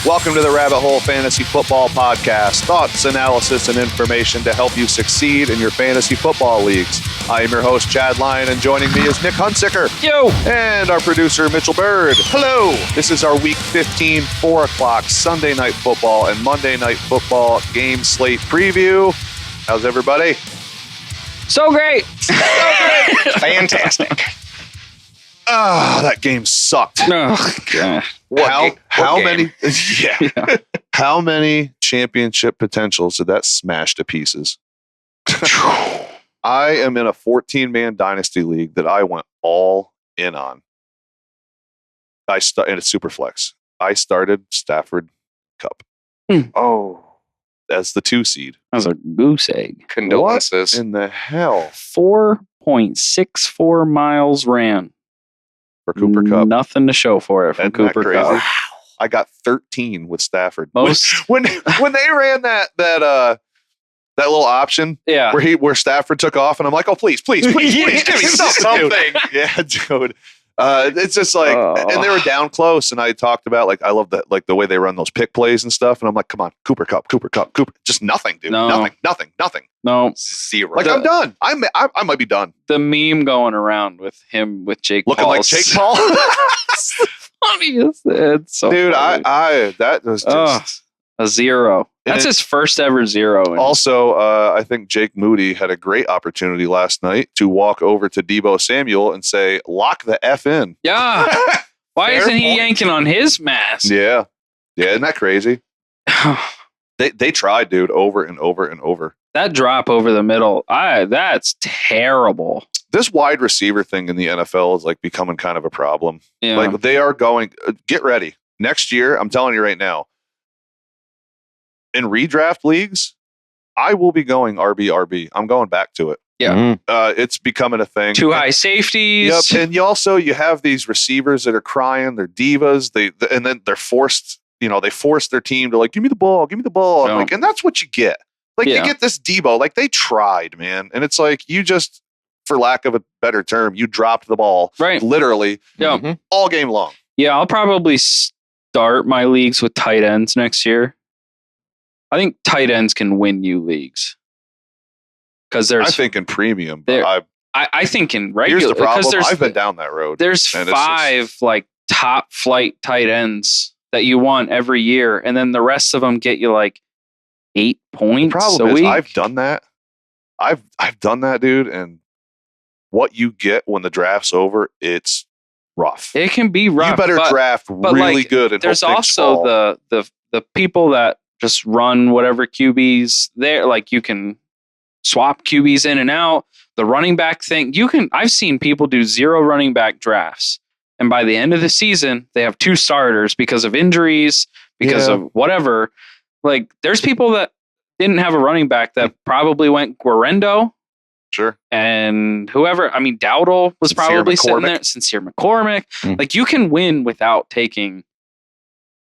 Welcome to the Rabbit Hole Fantasy Football Podcast. Thoughts, analysis, and information to help you succeed in your fantasy football leagues. I am your host, Chad Lyon, and joining me is Nick Hunsicker. Yo! And our producer, Mitchell Bird. Hello! This is our Week 15, 4 o'clock Sunday Night Football and Monday Night Football game slate preview. How's everybody? So great! Fantastic. That game sucked. Oh, God. How many? Yeah. How many championship potentials did that smash to pieces? I am in a 14-man dynasty league that I went all in on. And it's Superflex. I started Stafford Cup. Oh, as the 2 seed. That was a goose egg. condolences. What in the hell 4.64 miles ran. for Cooper Cup? Nothing to show for it from Isn't that Cooper crazy? Cup. I got 13 with Stafford. Most- when they ran that little option, Yeah. where Stafford took off, and I'm like, oh please, give me something. Yeah, dude. It's just like, and they were down close, and I talked about I love that the way they run those pick plays and stuff, and I'm like, come on, Cooper Cup, just nothing, dude, No. nothing. No. Zero. I'm done. I might be done. The meme going around with him with Jake Looking Paul. like Jake Paul, Funniest. It's so dude. funny. That was just. A zero. That's his first ever zero. Also, I think Jake Moody had a great opportunity last night to walk over to Deebo Samuel and say, lock the F in. Yeah. Why Fair isn't he point. yanking on his mask? Yeah. Isn't that crazy? They tried, dude, over and over and over. That drop over the middle, that's terrible. This wide receiver thing in the NFL is becoming kind of a problem. Yeah. They are going, get ready. Next year, I'm telling you right now, in redraft leagues, I will be going RB. I'm going back to it. Yeah. It's becoming a thing. Too high safeties. Yep. And you have these receivers that are crying. They're divas. And then they're forced, they force their team to give me the ball. No. And that's what you get. You get this Debo, they tried, man. And it's you just, for lack of a better term, you dropped the ball. Right. Literally. Yeah. All game long. Yeah, I'll probably start my leagues with tight ends next year. I think tight ends can win you leagues. Because I think in premium, but I think in regular. here's the problem. There's I've been down that road. There's and 5 top flight tight ends that you want every year, and then the rest of them get you 8 points The problem a is week. I've done that. I've done that, dude. And what you get when the draft's over, it's rough. It can be rough. You better draft really good. And there's hope things also fall. the people that just run whatever QBs there. You can swap QBs in and out. The running back thing, I've seen people do 0 running back drafts, and by the end of the season, they have 2 starters because of injuries, because of whatever. There's people that didn't have a running back that probably went Guarendo. Sure. And whoever, Dowdle was probably sitting there. Sincere McCormick. You can win without taking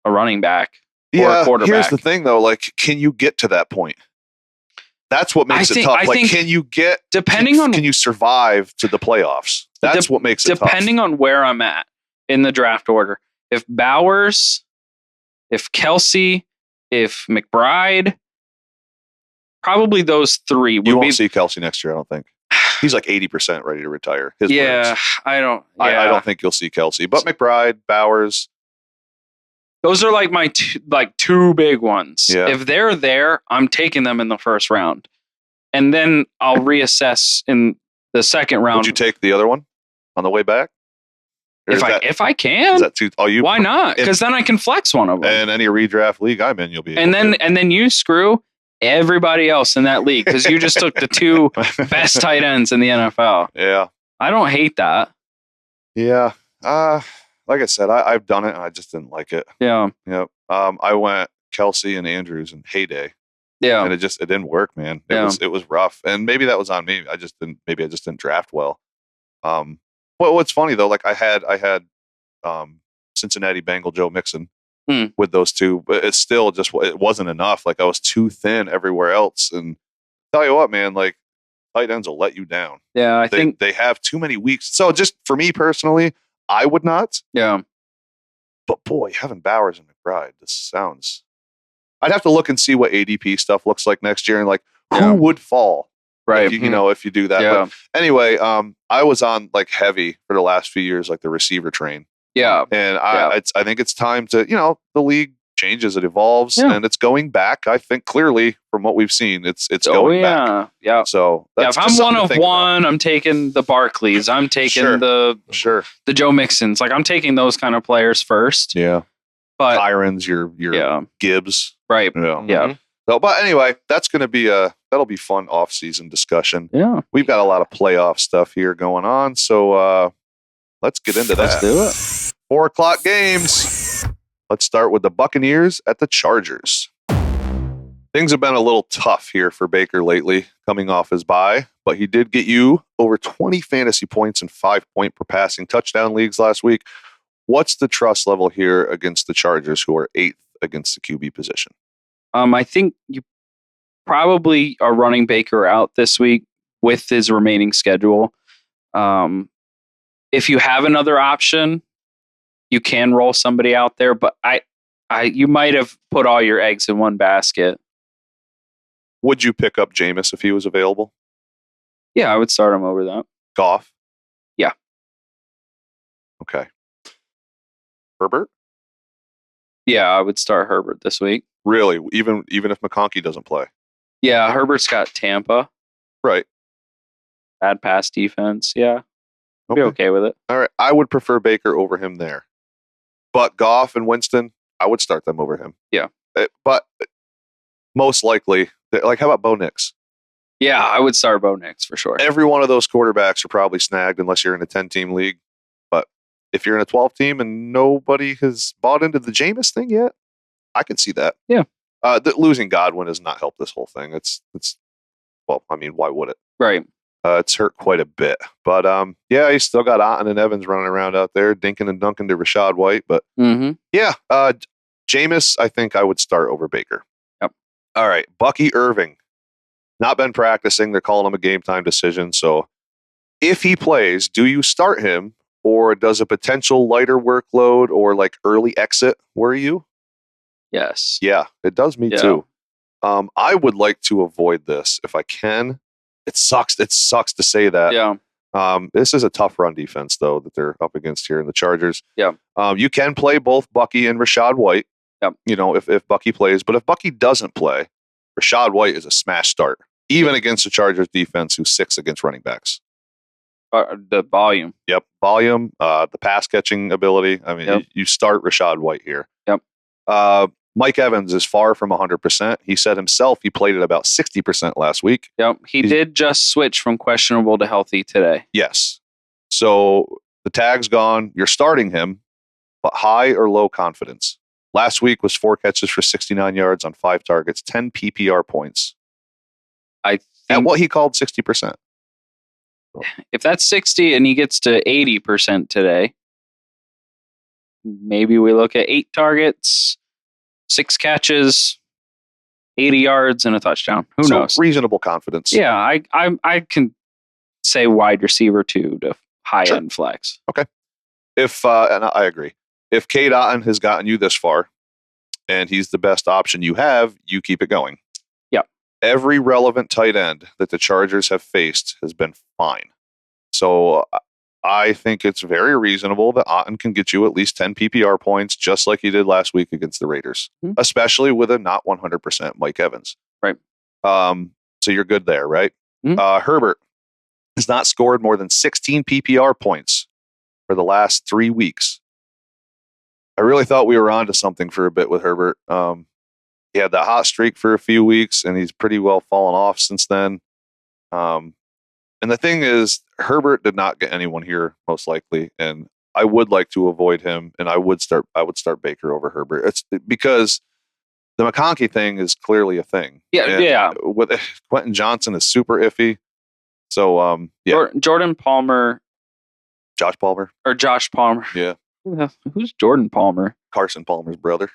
a running back or a quarterback. Here's the thing, though. Can you get to that point? That's what makes it tough. Can you get? Can you survive to the playoffs? That's what makes it tough. Depending on where I'm at in the draft order. If Bowers, if Kelsey, if McBride, probably those 3 would You won't see Kelsey next year, I don't think. He's 80% ready to retire. His words. I don't. Yeah. I don't think you'll see Kelsey, but McBride, Bowers. Those are my 2 big ones. Yeah. If they're there, I'm taking them in the first round, and then I'll reassess in the second round. Would you take the other one on the way back? Or If I can, is that too? Oh, why not? Because then I can flex one of them. And any redraft league I'm in, you'll be. And then you screw everybody else in that league because you just took the 2 best tight ends in the NFL. Yeah. I don't hate that. Yeah. Like I said, I've done it and I just didn't like it. Yeah. Yep. I went Kelsey and Andrews in heyday. Yeah. And it didn't work, man. It was rough. And maybe that was on me. I just didn't draft well. Well, what's funny though, I had Cincinnati Bengal Joe Mixon with those 2, but it's still it wasn't enough. I was too thin everywhere else. And tell you what, man, tight ends will let you down. Yeah, I think they have too many weeks. So just for me personally, I would not. Yeah. But boy, having Bowers and McBride. This sounds. I'd have to look and see what ADP stuff looks like next year, and like who Yeah. would fall, Right. If if you do that. Yeah. But anyway, I was on like heavy for the last few years, like the receiver train. Yeah. And I think it's time to, the league changes, it evolves, and it's going back. I think clearly from what we've seen, it's going back. Yeah. So that's if I'm one of one, I'm taking the Barkleys. I'm taking the Joe Mixons. Like I'm taking those kind of players first. Yeah. But Tyrons, your Gibbs. Right. Yeah. So, but anyway, that'll be fun off-season discussion. Yeah. We've got a lot of playoff stuff here going on. So let's get into that. Let's do it. 4:00 games. Let's start with the Bucaneers at the Chargers. Things have been a little tough here for Baker lately, coming off his bye, but he did get you over 20 fantasy points and 5-point per passing touchdown leagues last week. What's the trust level here against the Chargers, who are 8th against the QB position? I think you probably are running Baker out this week with his remaining schedule. If you have another option, you can roll somebody out there, but you might have put all your eggs in one basket. Would you pick up Jameis if he was available? Yeah, I would start him over that. Goff? Yeah. Okay. Herbert? Yeah, I would start Herbert this week. Really? Even if McConkey doesn't play? Yeah, Herbert's got Tampa. Right. Bad pass defense. Yeah. I'd be okay with it. All right. I would prefer Baker over him there. But Goff and Winston, I would start them over him. Yeah. But most likely, like, how about Bo Nix? Yeah, I would start Bo Nix for sure. Every one of those quarterbacks are probably snagged unless you're in a 10-team league. But if you're in a 12-team and nobody has bought into the Jameis thing yet, I can see that. Yeah. Losing Godwin has not helped this whole thing. It's well, I mean, why would it? Right. It's hurt quite a bit. But yeah, you still got Otten and Evans running around out there, dinking and dunking to Rashad White. But yeah, Jameis, I think I would start over Baker. Yep. All right, Bucky Irving. Not been practicing. They're calling him a game time decision. So if he plays, do you start him, or does a potential lighter workload or like early exit worry you? Yes. Yeah, it does me too. I would like to avoid this if I can. It sucks. It sucks to say that. Yeah. This is a tough run defense, though, that they're up against here in the Chargers. Yeah. You can play both Bucky and Rashad White. Yep. If Bucky plays. But if Bucky doesn't play, Rashad White is a smash start, even against the Chargers defense, who's 6th against running backs. The volume. Yep. Volume, the pass catching ability. I mean, you start Rashad White here. Yep. Mike Evans is far from 100%. He said himself he played at about 60% last week. Yep. He did just switch from questionable to healthy today. Yes. So the tag's gone. You're starting him, but high or low confidence. Last week was 4 catches for 69 yards on 5 targets, 10 PPR points. I think at what he called 60%. If that's 60 and he gets to 80% today, maybe we look at 8 targets, 6 catches, 80 yards, and a touchdown. Who knows? Reasonable confidence. Yeah, I can say wide receiver 2 to high end flex. Okay. And I agree. If Cade Otton has gotten you this far and he's the best option you have, you keep it going. Yeah. Every relevant tight end that the Chargers have faced has been fine. So I think it's very reasonable that Otton can get you at least 10 PPR points, just like he did last week against the Raiders, especially with a not 100% Mike Evans. Right. So you're good there, right? Herbert has not scored more than 16 PPR points for the last 3 weeks. I really thought we were onto something for a bit with Herbert. He had that hot streak for a few weeks, and he's pretty well fallen off since then. And the thing is, Herbert did not get anyone here, most likely, and I would like to avoid him, and I would start Baker over Herbert. It's because the McConkey thing is clearly a thing. Yeah. With Quentin Johnson is super iffy. So Jordan Palmer, Josh Palmer, or Josh Palmer. Yeah. Who's Jordan Palmer? Carson Palmer's brother.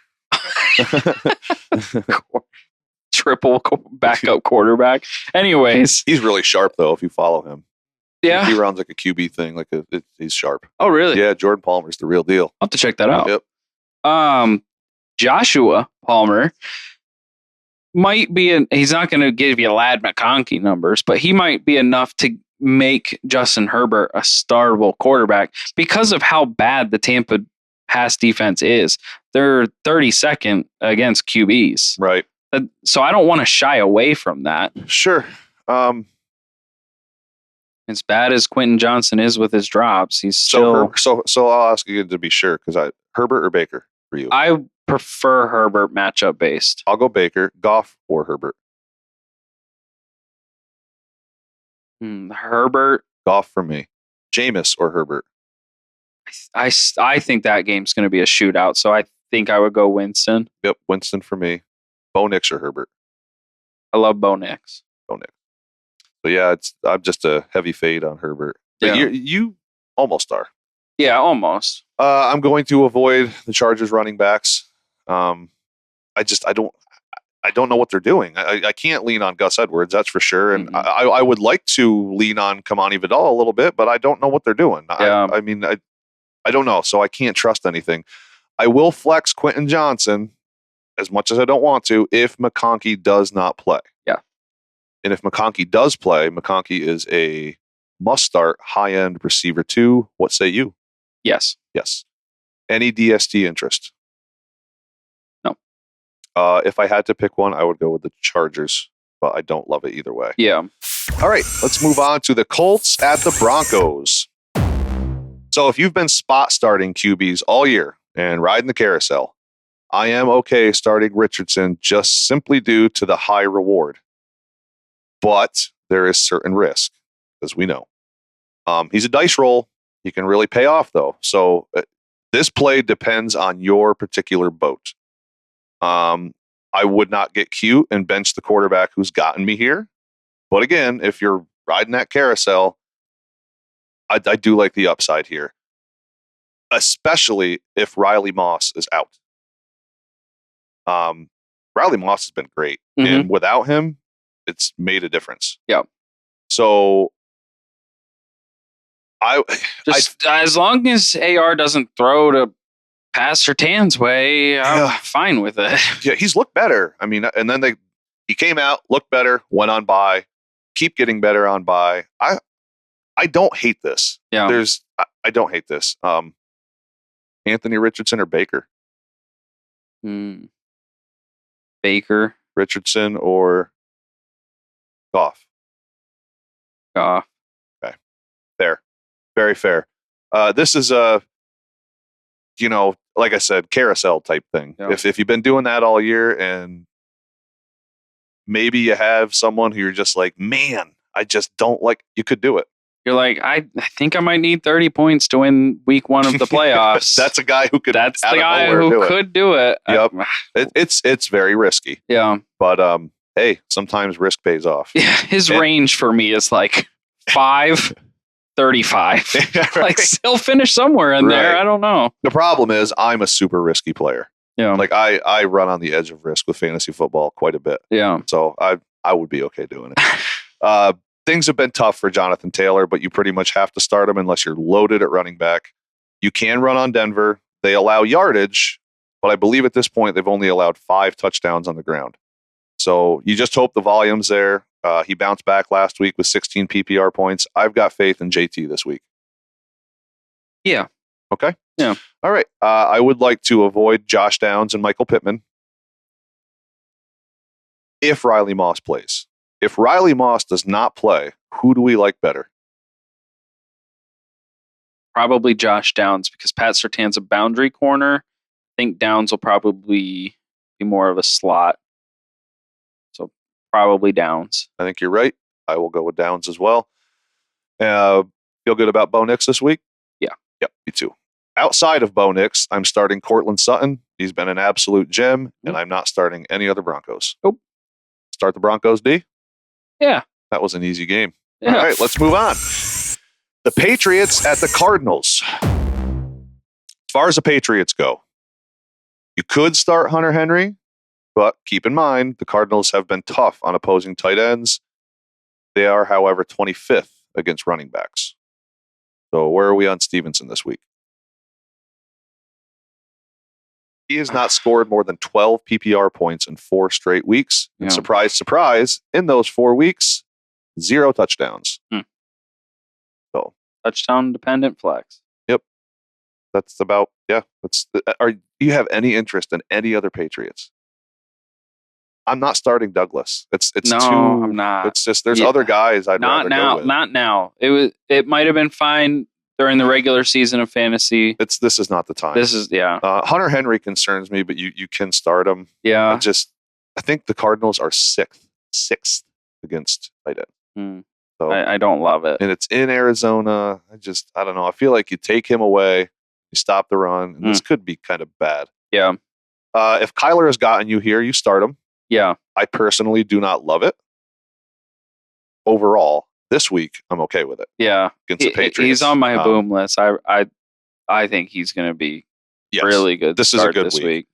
Triple backup quarterback. Anyways, he's really sharp though. If you follow him, yeah, he runs like a QB thing. He's sharp. Oh, really? Yeah, Jordan Palmer's the real deal. I'll have to check that out. Yep. Joshua Palmer might be he's not going to give you Lad McConkey numbers, but he might be enough to make Justin Herbert a startable quarterback because of how bad the Tampa pass defense is. They're 32nd against QBs. Right. So I don't want to shy away from that. Sure. As bad as Quentin Johnson is with his drops, he's still... So I'll ask you to be sure, because Herbert or Baker for you? I prefer Herbert matchup based. I'll go Baker, Goff, or Herbert. Herbert. Goff for me. Jameis or Herbert. I think that game's going to be a shootout, so I think I would go Winston. Yep, Winston for me. Bo Nix or Herbert. I love Bo Nix. Bo Nix. But yeah, I'm just a heavy fade on Herbert. But you almost are. Yeah, almost. I'm going to avoid the Chargers running backs. I don't know what they're doing. I can't lean on Gus Edwards, that's for sure. And I would like to lean on Kamani Vidal a little bit, but I don't know what they're doing. Yeah. I don't know, so I can't trust anything. I will flex Quentin Johnson as much as I don't want to if McConkey does not play. Yeah. And if McConkey does play, McConkey is a must-start high-end receiver too. What say you? Yes. Yes. Any DST interest? No. If I had to pick one, I would go with the Chargers, but I don't love it either way. Yeah. All right, let's move on to the Colts at the Broncos. So if you've been spot starting QBs all year and riding the carousel, I am okay starting Richardson just simply due to the high reward. But there is certain risk, as we know. He's a dice roll. He can really pay off, though. So this play depends on your particular boat. I would not get cute and bench the quarterback who's gotten me here. But again, if you're riding that carousel, I do like the upside here, especially if Riley Moss is out. Riley Moss has been great, and without him, it's made a difference. Yeah. So as long as AR doesn't throw to pass Surtain's way, I'm fine with it. Yeah, he's looked better. I mean, and then he came out, looked better, went on bye, keep getting better on bye. I don't hate this. Yeah. I don't hate this. Anthony Richardson or Baker? Baker. Richardson or Goff? Goff. Okay. Fair. Very fair. This is like I said, carousel type thing. Yeah. If you've been doing that all year and maybe you have someone who you're just like, man, I just don't like, you could do it. You're like, I think I might need 30 points to win week 1 of the playoffs. That's a guy who could. That's the guy who could do it. Yep. It's very risky. Yeah. But hey, sometimes risk pays off. Yeah. His range for me is like 5, 35. Right. Like he'll finish somewhere in there. I don't know. The problem is I'm a super risky player. Yeah. Like I run on the edge of risk with fantasy football quite a bit. Yeah. So I would be okay doing it. Things have been tough for Jonathan Taylor, but you pretty much have to start him unless you're loaded at running back. You can run on Denver. They allow yardage, but I believe at this point they've only allowed 5 touchdowns on the ground. So you just hope the volume's there. He bounced back last week with 16 PPR points. I've got faith in JT this week. Yeah. Okay. Yeah. All right. I would like to avoid Josh Downs and Michael Pittman if Riley Moss plays. If Riley Moss does not play, who do we like better? Probably Josh Downs because Pat Surtain's a boundary corner. I think Downs will probably be more of a slot. So probably Downs. I think you're right. I will go with Downs as well. Feel good about Bo Nix this week? Yeah. Yep, me too. Outside of Bo Nix, I'm starting Cortland Sutton. He's been an absolute gem, and I'm not starting any other Broncos. Nope. Start the Broncos, D? Yeah. That was an easy game. Yeah. All right, let's move on. The Patriots at the Cardinals. As far as the Patriots go, you could start Hunter Henry, but keep in mind, the Cardinals have been tough on opposing tight ends. They are, however, 25th against running backs. So where are we on Stevenson this week? He has not scored more than 12 PPR points in 4 straight weeks. And surprise, surprise, in those 4 weeks, 0 touchdowns. So touchdown dependent flex. Yep. That's about, do you have any interest in any other Patriots? I'm not starting Douglas. I'm not. It's just there's other guys I'd rather go with. Not now. It might have been fine during the regular season of fantasy. This is not the time. Hunter Henry concerns me, but you can start him. Yeah. I think the Cardinals are sixth against tight end. So I don't love it. And it's in Arizona. I don't know. I feel like you take him away, you stop the run, and this could be kind of bad. Yeah. If Kyler has gotten you here, you start him. Yeah. I personally do not love it. Overall, this week, I'm okay with it. Yeah. Against the Patriots. He's on my boom list. I think he's going to be really good. This is a good week.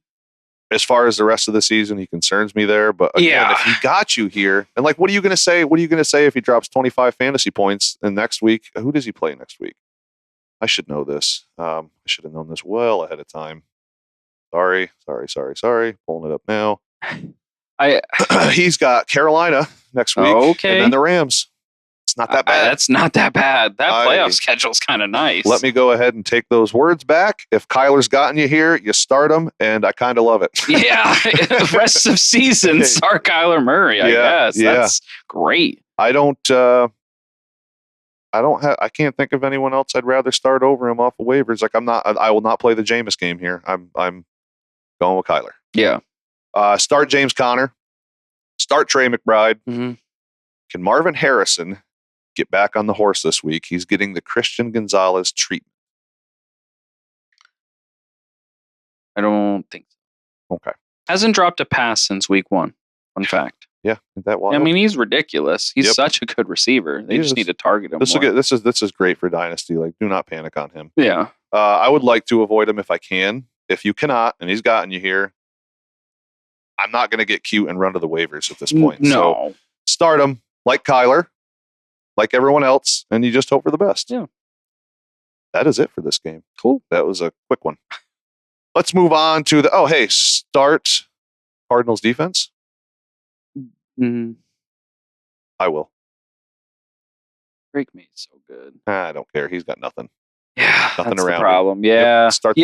As far as the rest of the season, he concerns me there. But again, if he got you here, and what are you going to say? What are you going to say if he drops 25 fantasy points and next week? Who does he play next week? I should know this. I should have known this well ahead of time. Sorry. Pulling it up now. He's got Carolina next week. Okay. And then the Rams. It's not that bad. That's not that bad. That playoff schedule's kind of nice. Let me go ahead and take those words back. If Kyler's gotten you here, you start him, and I kind of love it. Yeah. Rest of season, start Kyler Murray, I guess. That's great. I can't think of anyone else I'd rather start over him off of waivers. I will not play the Jameis game here. I'm going with Kyler. Yeah. Start James Conner. Start Trey McBride. Mm-hmm. Can Marvin Harrison get back on the horse this week? He's getting the Christian Gonzalez treatment. I don't think so. Okay. Hasn't dropped a pass since week 1. Fun fact. Yeah, isn't that wild? I mean, he's ridiculous. He's such a good receiver. They just need to target him more. This is great for Dynasty. Do not panic on him. Yeah. I would like to avoid him if I can. If you cannot, and he's gotten you here, I'm not going to get cute and run to the waivers at this point. No. So start him like Kyler, like everyone else, and you just hope for the best. Yeah. That is it for this game. Cool. That was a quick one. Let's move on to start Cardinals defense. Mm-hmm. I will. Drake May's so good. I don't care. He's got nothing. Yeah, nothing that's around the problem. him. Yeah, Start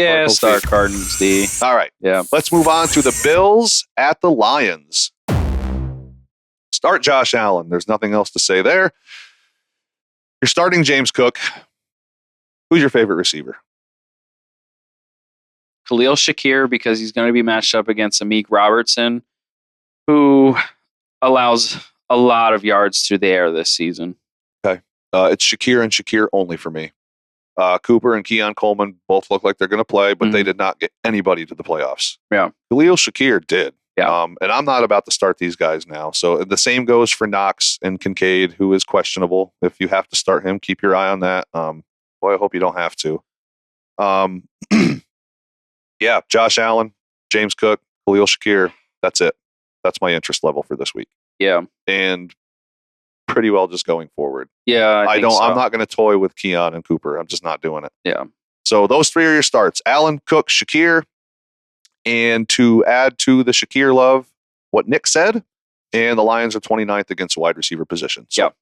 Cardinals D. All right. Yeah. Let's move on to the Bills at the Lions. Start Josh Allen. There's nothing else to say there. You're starting James Cook. Who's your favorite receiver? Khalil Shakir, because he's going to be matched up against Amik Robertson, who allows a lot of yards through the air this season. Okay. It's Shakir and Shakir only for me. Cooper and Keon Coleman both look like they're going to play, but they did not get anybody to the playoffs. Yeah. Khalil Shakir did. Yeah. And I'm not about to start these guys now. So the same goes for Knox and Kincaid, who is questionable. If you have to start him, keep your eye on that. Boy, I hope you don't have to. Yeah, Josh Allen, James Cook, Khalil Shakir. That's it. That's my interest level for this week. Yeah. And pretty well just going forward. Yeah. I'm not going to toy with Keon and Cooper. I'm just not doing it. Yeah. So those 3 are your starts. Allen, Cook, Shakir. And to add to the Shakir love, what Nick said, and the Lions are 29th against wide receiver position. So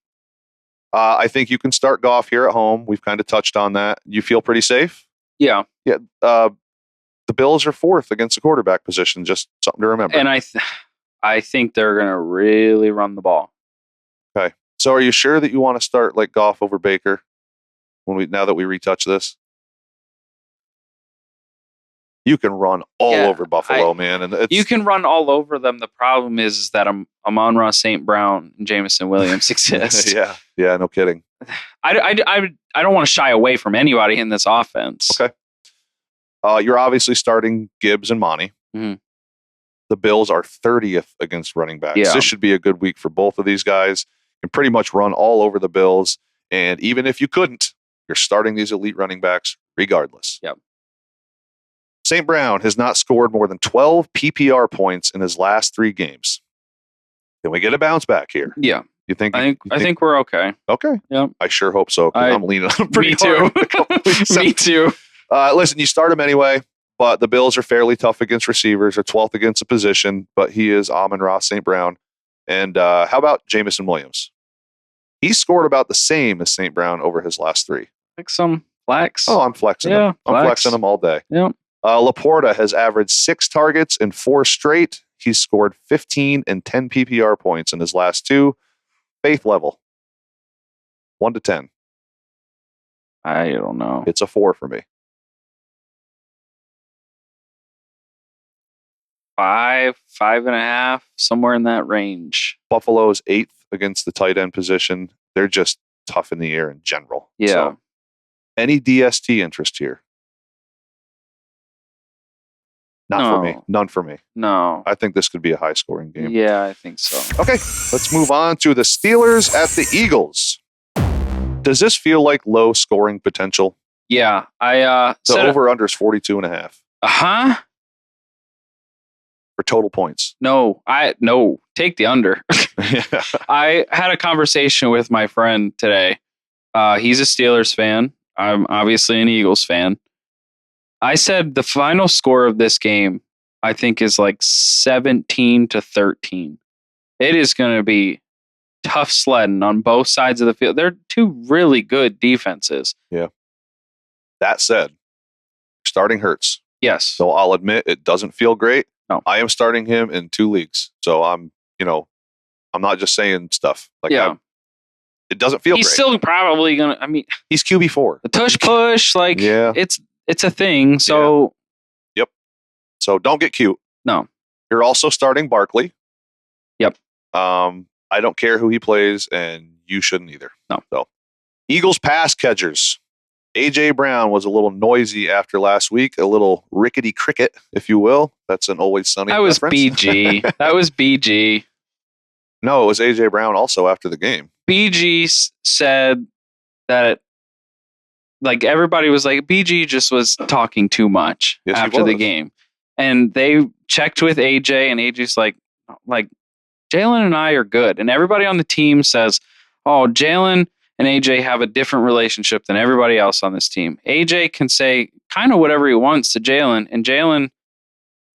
I think you can start Goff here at home. We've kind of touched on that. You feel pretty safe? Yeah. Yeah. The Bills are 4th against the quarterback position. Just something to remember. And I think they're going to really run the ball. Okay. So are you sure that you want to start like Goff over Baker now that we retouch this? You can run all over Buffalo, man. And you can run all over them. The problem is that Amon-Ra St. Brown and Jameson Williams exist. Yeah, no kidding. I don't want to shy away from anybody in this offense. Okay. You're obviously starting Gibbs and Monty. Mm-hmm. The Bills are 30th against running backs. Yeah. This should be a good week for both of these guys. You can pretty much run all over the Bills. And even if you couldn't, you're starting these elite running backs regardless. Yep. St. Brown has not scored more than 12 PPR points in his last 3 games. Can we get a bounce back here? Yeah. You think? I think we're okay. Okay. Yeah. I sure hope so. I'm leaning on him pretty Me too. hard. Me too. Listen, you start him anyway. But the Bills are fairly tough against receivers, or 12th against a position, but he is Amon-Ra St. Brown. And how about Jamison Williams? He scored about the same as St. Brown over his last 3. Like some flex. Oh, I'm flexing him. I'm flexing him all day. Yep. Laporta has averaged 6 targets in 4 straight. He's scored 15 and 10 PPR points in his last 2. Faith level, 1 to 10. I don't know. It's a 4 for me. 5, 5.5, somewhere in that range. Buffalo's 8th against the tight end position. They're just tough in the air in general. Yeah. So, any DST interest here? Not for me. None for me. No. I think this could be a high scoring game. Yeah, I think so. Okay, let's move on to the Steelers at the Eagles. Does this feel like low scoring potential? Yeah. The over-under is 42.5. Uh-huh. For total points. No. Take the under. Yeah. I had a conversation with my friend today. He's a Steelers fan. I'm obviously an Eagles fan. I said the final score of this game, I think, is like 17-13. It is going to be tough sledding on both sides of the field. They're 2 really good defenses. Yeah. That said, starting hurts. Yes. So I'll admit it doesn't feel great. No. I am starting him in 2 leagues. So I'm not just saying stuff. Like, yeah. It doesn't feel He's great. still probably going to, he's QB4. the tush push, like, yeah. It's a thing. So, Yep. So don't get cute. No. You're also starting Barkley. Yep. I don't care who he plays, and you shouldn't either. No. So, Eagles pass catchers. AJ Brown was a little noisy after last week, a little rickety cricket, if you will. That's an Always Sunny that was reference. BG. That was BG. No, it was AJ Brown also after the game. BG said that, like, everybody was like, BG just was talking too much after the game. And they checked with AJ, and AJ's like Jalen and I are good. And everybody on the team says, oh, Jalen and AJ have a different relationship than everybody else on this team. AJ can say kind of whatever he wants to Jalen, and Jalen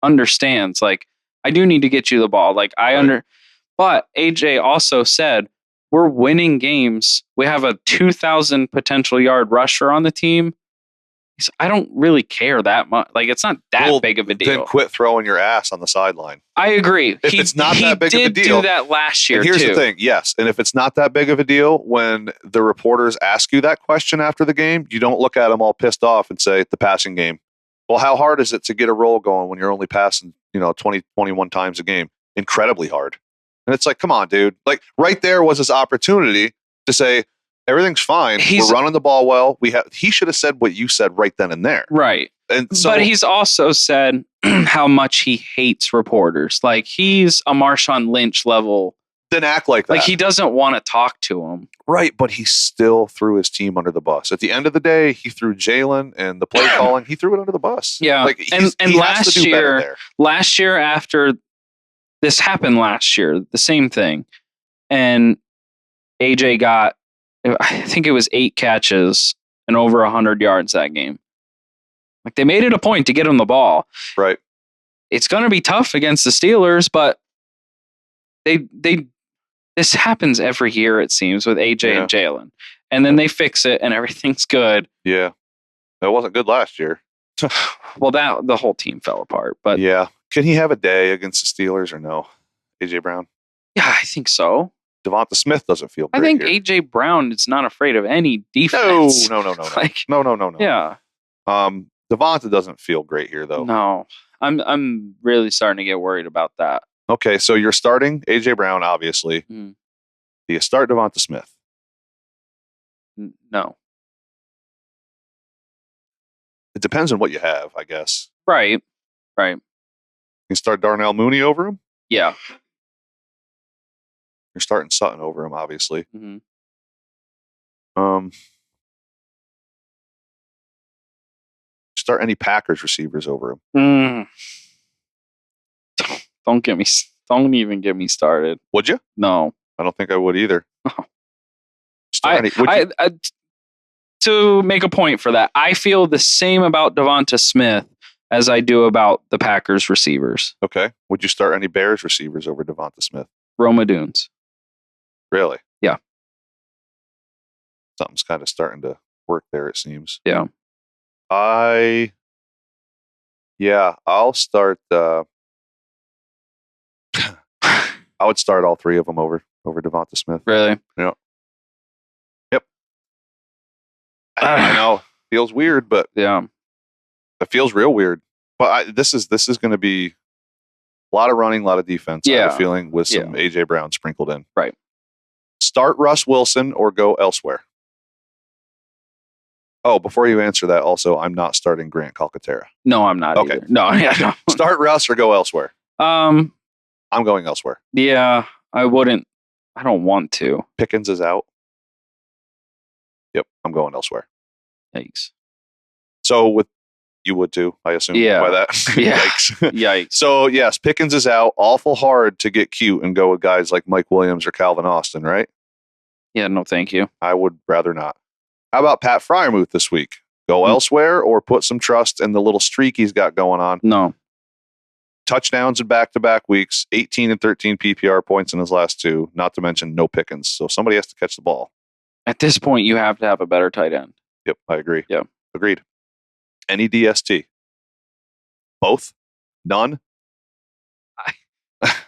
understands, like, I do need to get you the ball. Like, but AJ also said, we're winning games. We have a 2,000 potential yard rusher on the team. I don't really care that much. Like, it's not that big of a deal. Then quit throwing your ass on the sideline. I agree. If it's not that big of a deal. He did do that last year, and here's the thing. Yes. And if it's not that big of a deal, when the reporters ask you that question after the game, you don't look at them all pissed off and say, the passing game. Well, how hard is it to get a roll going when you're only passing, 20, 21 times a game? Incredibly hard. And it's like, come on, dude. Like, right there was his opportunity to say, everything's fine. We're running the ball well. He should have said what you said right then and there. Right. And so, but he's also said how much he hates reporters. Like, he's a Marshawn Lynch level. Then act like that. Like, he doesn't want to talk to him. Right, but he still threw his team under the bus. At the end of the day, he threw Jalen and the play calling. He threw it under the bus. Yeah. Like, and he has to do better there. Last year, after this happened last year, the same thing. And AJ got, I think it was 8 catches and over 100 yards that game. Like, they made it a point to get him the ball. Right. It's going to be tough against the Steelers, but this happens every year, it seems, with AJ and Jalen. And then they fix it and everything's good. Yeah. That wasn't good last year. Well, the whole team fell apart. But yeah. Can he have a day against the Steelers or no? AJ Brown? Yeah, I think so. Devonta Smith doesn't feel great. I think here. AJ Brown is not afraid of any defense. No. Like, no. Yeah. Devonta doesn't feel great here, though. No. I'm really starting to get worried about that. Okay, so you're starting AJ Brown, obviously. Mm. Do you start Devonta Smith? No. It depends on what you have, I guess. Right. You start Darnell Mooney over him? Yeah. You're starting Sutton over him, obviously. Mm-hmm. Start any Packers receivers over him. Don't even get me started. Would you? No. I don't think I would either. To make a point for that, I feel the same about Devonta Smith as I do about the Packers receivers. Okay. Would you start any Bears receivers over Devonta Smith? Roma Dunes. Really? Yeah. Something's kind of starting to work there, it seems. Yeah. I'll start. I would start all three of them over Devonta Smith. Really? Yeah. Yep. I know. Feels weird, but yeah, it feels real weird. But this is going to be a lot of running, a lot of defense. I have a feeling with some AJ Brown sprinkled in. Right. Start Russ Wilson or go elsewhere. Oh, before you answer that, also, I'm not starting Grant Calcaterra. No, I'm not. Okay. Either. No, yeah, no. Start Russ or go elsewhere. I'm going elsewhere. Yeah, I wouldn't. I don't want to. Pickens is out. Yep, I'm going elsewhere. Yikes. So you would too, I assume. Yeah. By that. Yeah. Yikes. Yikes. So yes, Pickens is out. Awful hard to get cute and go with guys like Mike Williams or Calvin Austin, right? Yeah, no, thank you. I would rather not. How about Pat Freiermuth this week? Go elsewhere or put some trust in the little streak he's got going on? No. Touchdowns in back-to-back weeks, 18 and 13 PPR points in his last two, not to mention no Pickens. So somebody has to catch the ball. At this point, you have to have a better tight end. Yep, I agree. Yeah. Agreed. Any DST? Both? None?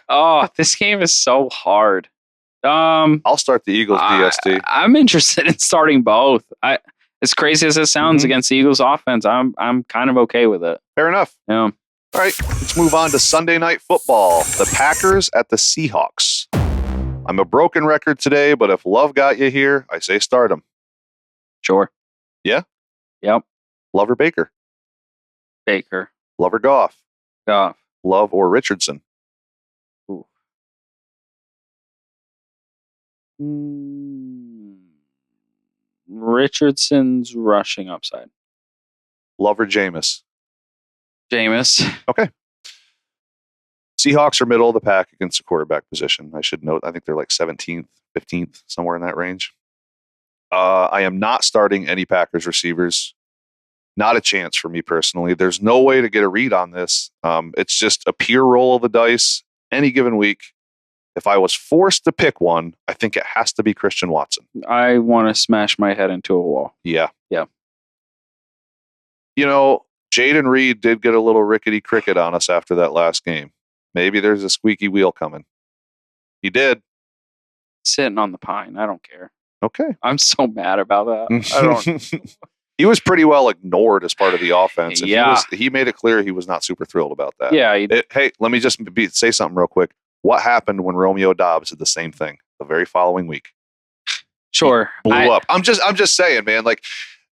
Oh, this game is so hard. I'll start the Eagles DST. I'm interested in starting both. As crazy as it sounds against the Eagles offense, I'm kind of okay with it. Fair enough. Yeah. All right, let's move on to Sunday Night Football. The Packers at the Seahawks. I'm a broken record today, but if Love got you here, I say start him. Sure. Yeah? Yep. Love or Baker? Baker. Love or Goff? Goff. Love or Richardson? Ooh. Richardson's rushing upside. Love or Jameis? Jameis. Okay. Seahawks are middle of the pack against the quarterback position. I should note, I think they're like 17th, 15th, somewhere in that range. I am not starting any Packers receivers. Not a chance for me personally. There's no way to get a read on this. It's just a pure roll of the dice any given week. If I was forced to pick one, I think it has to be Christian Watson. I want to smash my head into a wall. Yeah. Yeah. You know, Jaden Reed did get a little rickety cricket on us after that last game. Maybe there's a squeaky wheel coming. He did. Sitting on the pine. I don't care. Okay. I'm so mad about that. I don't. He was pretty well ignored as part of the offense. And yeah. He made it clear he was not super thrilled about that. Yeah. Hey, let me just say something real quick. What happened when Romeo Doubs did the same thing the very following week? Sure. He blew up. I'm just saying, man. Like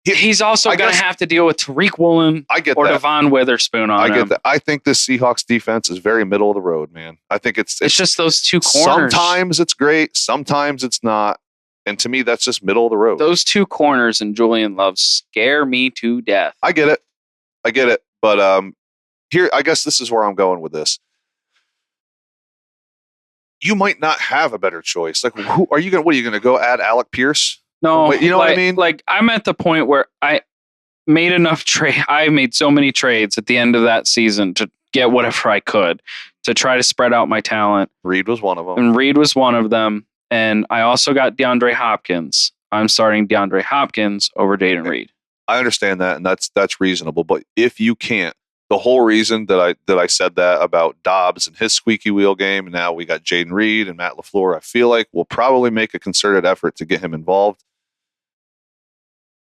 he's also going to have to deal with Tariq Woolen or Devon Witherspoon on him. I get that. I think this Seahawks defense is very middle of the road, man. I think it's just those two corners. Sometimes it's great. Sometimes it's not. And to me, that's just middle of the road. Those two corners and Julian Love scare me to death. I get it. But here, I guess this is where I'm going with this. You might not have a better choice. Like, who are you going? What are you going to go add Alec Pierce? No, wait, you know what I mean? Like, I'm at the point where I made enough trade. I made so many trades at the end of that season to get whatever I could to try to spread out my talent. Reed was one of them. And Reed was one of them. And I also got DeAndre Hopkins. I'm starting DeAndre Hopkins over Jaden Reed. I understand that, and that's reasonable. But if you can't, the whole reason that I said that about Dobbs and his squeaky wheel game, and now we got Jaden Reed and Matt LaFleur, I feel like we'll probably make a concerted effort to get him involved.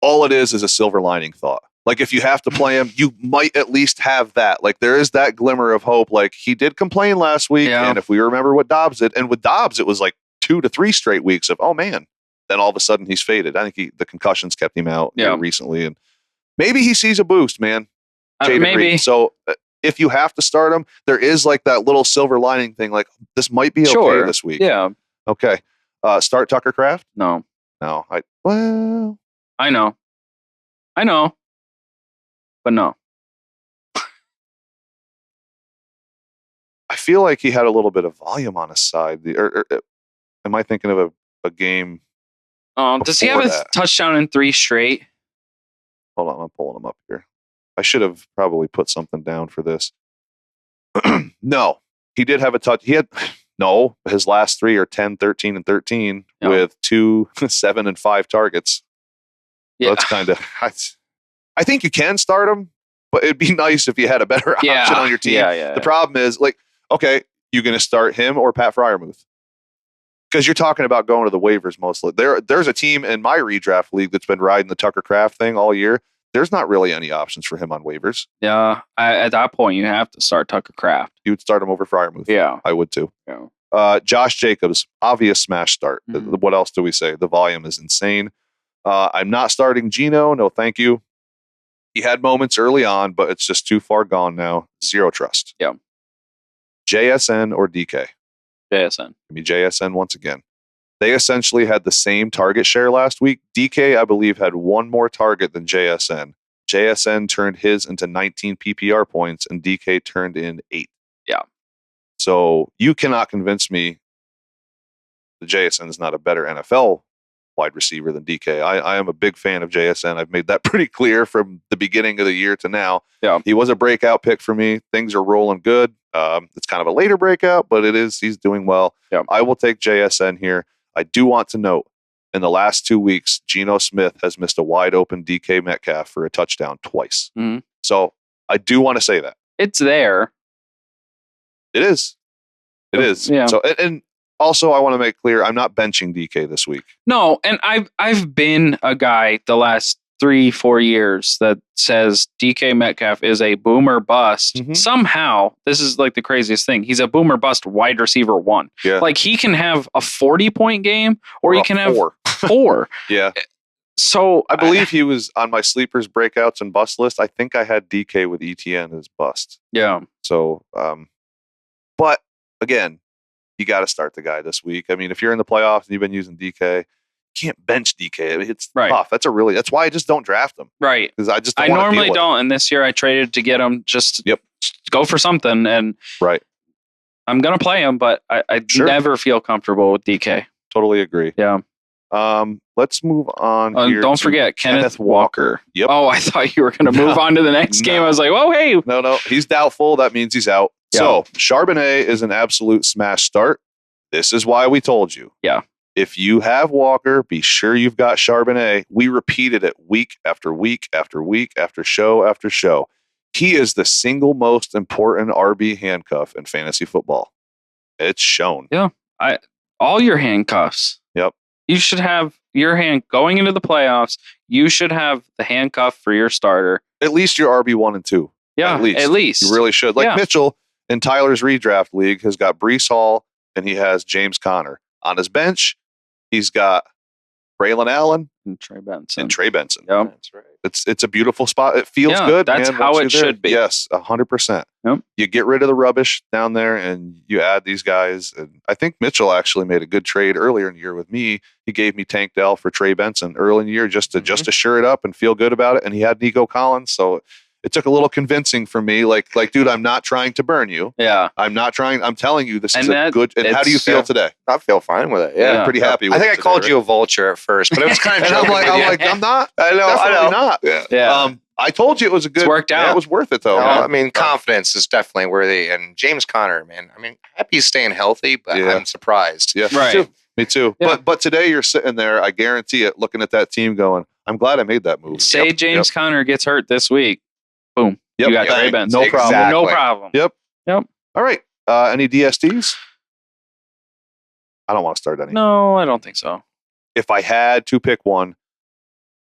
All it is a silver lining thought. Like, if you have to play him, you might at least have that. Like, there is that glimmer of hope. Like, he did complain last week, and if we remember what Dobbs did, and with Dobbs, it was like 2 to 3 straight weeks of, oh man, then all of a sudden he's faded. I think the concussions kept him out recently, and maybe he sees a boost, man. Maybe. Reed. So if you have to start him, there is like that little silver lining thing. Like, this might be okay this week. Yeah. Okay. Start Tucker Kraft? No. I know. But no. I feel like he had a little bit of volume on his side. Am I thinking of a game? Does he have a touchdown in 3 straight? Hold on, I'm pulling him up here. I should have probably put something down for this. No, he did have a touch. His last 3 are 10, 13, and 13 with 2, 7, and 5 targets. Yeah. So that's kind of, I think you can start him, but it'd be nice if you had a better option on your team. The problem is, like, okay, you're going to start him or Pat Freiermuth. Because you're talking about going to the waivers mostly. There's a team in my redraft league that's been riding the Tucker Kraft thing all year. There's not really any options for him on waivers. Yeah, at that point, you have to start Tucker Kraft. You would start him over Freiermuth. Yeah. I would too. Yeah. Josh Jacobs, obvious smash start. Mm-hmm. What else do we say? The volume is insane. I'm not starting Geno. No, thank you. He had moments early on, but it's just too far gone now. Zero trust. Yeah. JSN or DK? JSN. Give me JSN once again. They essentially had the same target share last week. DK, I believe, had one more target than JSN. JSN turned his into 19 PPR points, and DK turned in 8. Yeah. So you cannot convince me that JSN is not a better NFL wide receiver than DK. I am a big fan of JSN. I've made that pretty clear from the beginning of the year to now. Yeah. He was a breakout pick for me. Things are rolling good. It's kind of a later breakout, but he's doing well. Yeah. I will take JSN here. I do want to note, in the last 2 weeks, Geno Smith has missed a wide open DK Metcalf for a touchdown twice. Mm-hmm. So I do want to say that. It's there. It is. It is. Yeah. So, and also, I want to make clear, I'm not benching DK this week. No, and I've been a guy the last 3-4 years that says DK Metcalf is a boomer bust. Mm-hmm. Somehow, this is like the craziest thing. He's a boomer bust wide receiver 1. Yeah. Like he can have a 40-point game, or he can have 4. Yeah. So I believe he was on my sleepers, breakouts, and bust list. I think I had DK with ETN as bust. Yeah. So, but again, you got to start the guy this week. I mean, if you're in the playoffs and you've been using DK, you can't bench DK. I mean, it's tough. That's why I just don't draft him. Right. Because I just I normally don't. And this year I traded to get him just to go for something. And I'm going to play him, but I never feel comfortable with DK. Totally agree. Yeah. Let's move on. Here don't forget Kenneth Walker. Yep. Oh, I thought you were going to move on to the next game. I was like, oh, hey. No, he's doubtful. That means he's out. Yeah. So Charbonnet is an absolute smash start. This is why we told you. Yeah. If you have Walker, be sure you've got Charbonnet. We repeated it week after week after week after show after show. He is the single most important RB handcuff in fantasy football. It's shown. Yeah. All your handcuffs. Yep. You should have your hand going into the playoffs. You should have the handcuff for your starter. At least your RB1 and 2. Yeah. At least. You really should. Like Mitchell in Tyler's redraft league has got Breece Hall and he has James Conner. On his bench, he's got Braylon Allen and Trey Benson. Yep. That's right. It's a beautiful spot. It feels good. That's how it should be. Yes, 100%. Yep. You get rid of the rubbish down there and you add these guys. And I think Mitchell actually made a good trade earlier in the year with me. He gave me Tank Dell for Trey Benson early in the year just to shore it up and feel good about it. And he had Nico Collins, so it took a little convincing for me. Like, dude, I'm not trying to burn you. Yeah. I'm not trying. I'm telling you, this is a good. And how do you feel today? I feel fine with it. Yeah. I'm pretty happy with it. I think I called you a vulture at first, but it was kind of I'm not. I know. Definitely not. Yeah. I told you it was a good. It's worked out. Yeah, it was worth it, though. No, I mean, confidence is definitely worthy. And James Conner, man, I mean, happy he's staying healthy, but I'm surprised. Yeah. Right. Me too. Yeah. But today you're sitting there, I guarantee it, looking at that team going, I'm glad I made that move. Say James Conner gets hurt this week. Boom. Yep. You got Trey Benson. No problem. Exactly. No problem. Yep. All right. Any DSTs? I don't want to start any. No, I don't think so. If I had to pick one,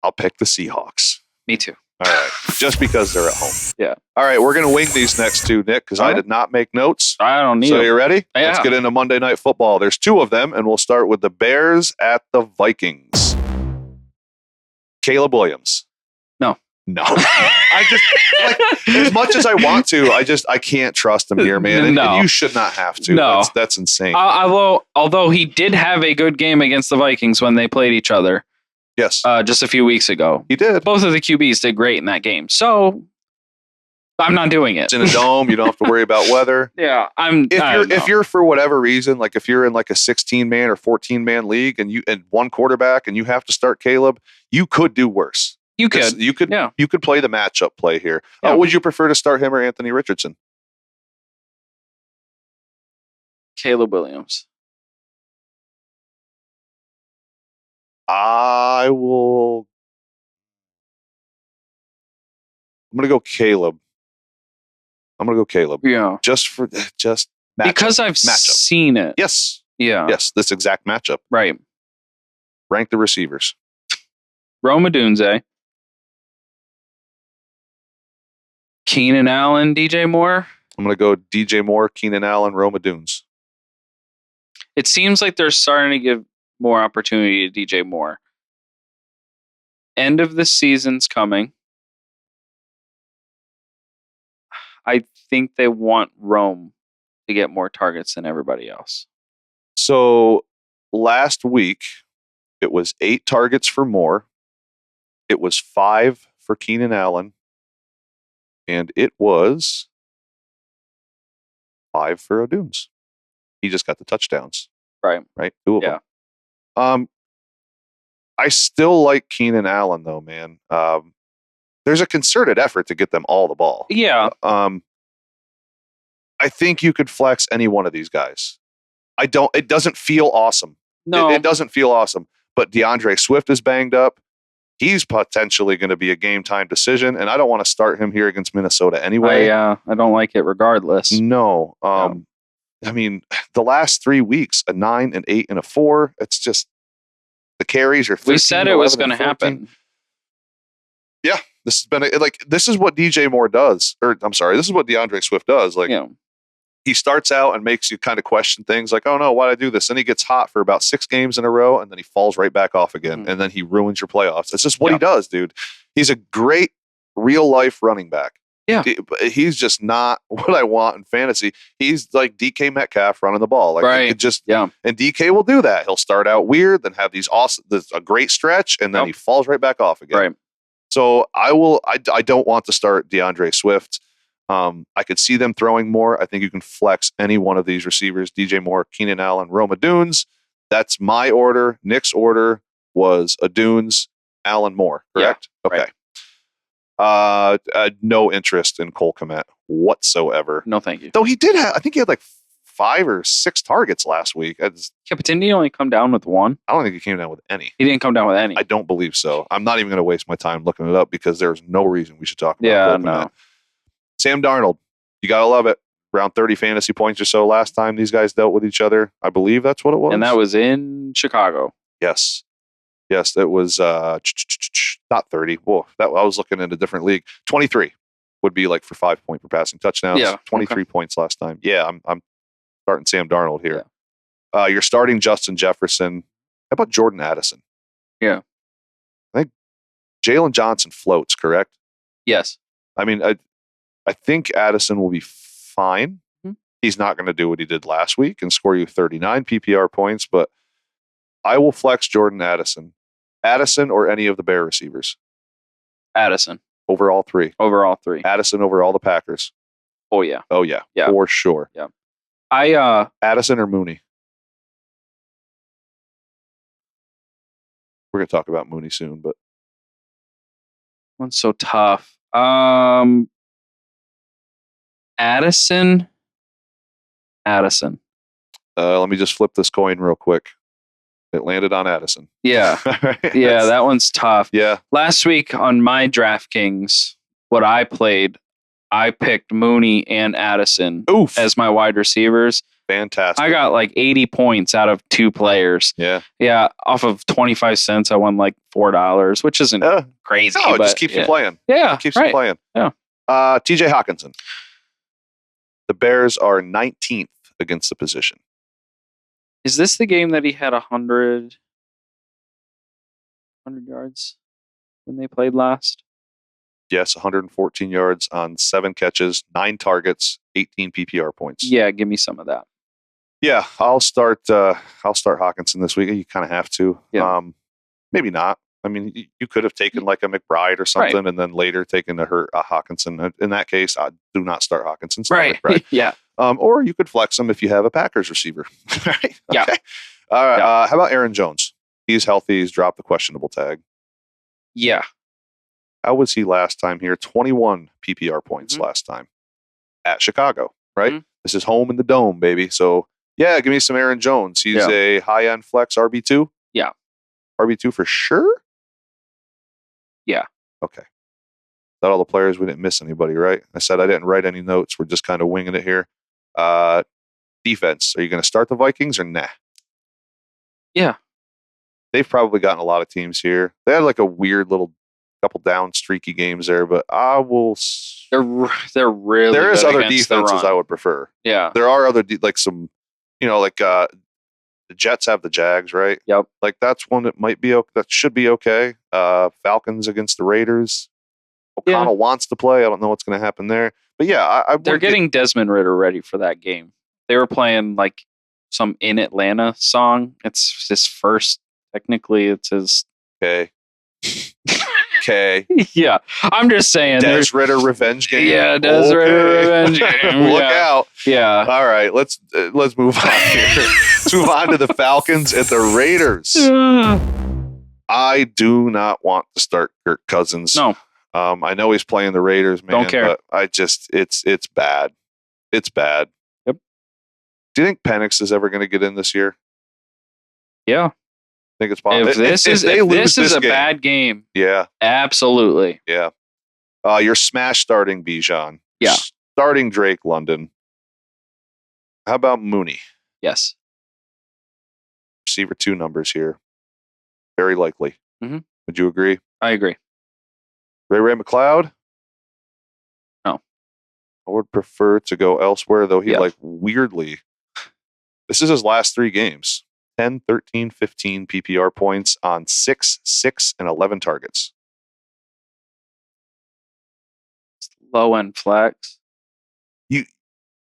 I'll pick the Seahawks. Me too. All right. Just because they're at home. Yeah. All right. We're going to wing these next two, Nick, because I did not make notes. I don't need So them. you ready? Yeah. Let's get into Monday Night Football. There's 2 of them, and we'll start with the Bears at the Vikings. Caleb Williams. No. I just, as much as I want to, I can't trust him here, man. And you should not have to. No. That's insane. Although he did have a good game against the Vikings when they played each other. Yes. Just a few weeks ago. He did. Both of the QBs did great in that game. So I'm not doing it. It's in a dome. You don't have to worry about weather. Yeah. If you're for whatever reason, like if you're in like a 16-man or 14-man league and one quarterback and you have to start Caleb, you could do worse. You could. You could play the matchup play here. Yeah. Would you prefer to start him or Anthony Richardson? Caleb Williams. I'm going to go Caleb. Yeah. Just matchup. Because I've seen it. Yes. Yeah. Yes, this exact matchup. Right. Rank the receivers. Rome Odunze. Keenan Allen, DJ Moore. I'm going to go DJ Moore, Keenan Allen, Roma Dunes. It seems like they're starting to give more opportunity to DJ Moore. End of the season's coming. I think they want Rome to get more targets than everybody else. So last week, it was 8 targets for Moore. It was 5 for Keenan Allen. And it was 5 for Odunes. He just got the touchdowns. Right. 2 of them. I still like Keenan Allen, though, man. There's a concerted effort to get them all the ball. Yeah. I think you could flex any one of these guys. It doesn't feel awesome. No. It doesn't feel awesome. But DeAndre Swift is banged up. He's potentially going to be a game time decision, and I don't want to start him here against Minnesota anyway. I don't like it regardless. No. I mean, the last 3 weeks, a 9, an 8, and a 4. It's just the carries are 13, we said it was going to happen. Yeah, this has been this is what DJ Moore does, or I'm sorry, this is what DeAndre Swift does. He starts out and makes you kind of question things like, oh no, why'd I do this? And he gets hot for about 6 games in a row, and then he falls right back off again, and then he ruins your playoffs. That's just what he does, dude. He's a great real life running back. Yeah, he's just not what I want in fantasy. He's like DK Metcalf running the ball. Right. And DK will do that. He'll start out weird, then have these a great stretch, and then he falls right back off again. Right. So I don't want to start DeAndre Swift. I could see them throwing more. I think you can flex any one of these receivers: DJ Moore, Keenan Allen, Roma Dunes. That's my order. Nick's order was Dunes, Allen, Moore. Correct? Yeah, okay. No interest in Cole Kmet whatsoever. No, thank you. Though he did have, I think he had like 5 or 6 targets last week. But didn't he only come down with 1? I don't think he came down with any. He didn't come down with any. I don't believe so. I'm not even going to waste my time looking it up because there's no reason we should talk about Cole Kmet. Sam Darnold, you got to love it. Around 30 fantasy points or so last time these guys dealt with each other. I believe that's what it was. And that was in Chicago. Yes, it was not 30. Whoa, I was looking in a different league. 23 would be like for 5 point per passing touchdowns. Yeah, 23 points last time. Yeah, I'm starting Sam Darnold here. Yeah. You're starting Justin Jefferson. How about Jordan Addison? Yeah. I think Jalen Johnson floats, correct? Yes. I mean, I think Addison will be fine. Mm-hmm. He's not going to do what he did last week and score you 39 PPR points, but I will flex Jordan Addison. Addison or any of the Bear receivers? Addison. Over all 3. Addison over all the Packers. Oh, yeah. Yeah. For sure. Yeah. Addison or Mooney? We're going to talk about Mooney soon, but one's so tough. Addison. Let me just flip this coin real quick. It landed on Addison. Yeah. Yeah, that one's tough. Yeah. Last week on my DraftKings, what I played, I picked Mooney and Addison as my wide receivers. Fantastic. I got like 80 points out of 2 players. Yeah. Yeah. Off of 25 cents, I won like $4, which isn't crazy. No, it but just keeps you playing. Yeah. It keeps you playing. Yeah. TJ Hawkinson. The Bears are 19th against the position. Is this the game that he had 100 yards when they played last? Yes, 114 yards on 7 catches, 9 targets, 18 PPR points. Yeah, give me some of that. Yeah, I'll start Hawkinson this week. You kind of have to. Yeah. Maybe not. I mean, you could have taken like a McBride or something, and then later taken a Hawkinson. In that case, I do not start Hawkinson. Right. Yeah. Or you could flex him if you have a Packers receiver. Right? Yeah. Okay. All right. Yeah. How about Aaron Jones? He's healthy. He's dropped the questionable tag. Yeah. How was he last time here? 21 PPR points last time at Chicago, right? This is home in the dome, baby. So, yeah, give me some Aaron Jones. He's a high-end flex RB2? Yeah. RB2 for sure? Yeah. Okay. That all the players, we didn't miss anybody, right? I said I didn't write any notes. We're just kind of winging it here. Defense. Are you going to start the Vikings or nah? Yeah. They've probably gotten a lot of teams here. They had like a weird little couple down streaky games there, but I will. They're really. There is good other against the defenses run. I would prefer. Yeah. There are other like some, like the Jets have the Jags, right? Yep. Like that's one that might be that should be okay. Falcons against the Raiders. O'Connell wants to play. I don't know what's going to happen there, but yeah, they're getting Desmond Ridder ready for that game. They were playing like some In Atlanta song. It's his first. Technically, it's his. Okay. Okay. Yeah, I'm just saying. Des Ridder revenge game. Yeah, Des Ridder revenge game. Look out. Yeah. All right, let's move on here. Let's move on to the Falcons and the Raiders. I do not want to start Kirk Cousins. No. I know he's playing the Raiders, man. Don't care. But I just it's bad. It's bad. Yep. Do you think Penix is ever going to get in this year? Yeah. I think it's possible. If this is a bad game. Yeah. Absolutely. Yeah. You're smash starting Bijan. Yeah. Starting Drake London. How about Mooney? Yes. Receiver 2 numbers here. Very likely. Mm-hmm. Would you agree? I agree. Ray McLeod? No. I would prefer to go elsewhere, though he weirdly. This is his last 3 games. 10, 13, 15 PPR points on 6, 6, and 11 targets. Low end flex.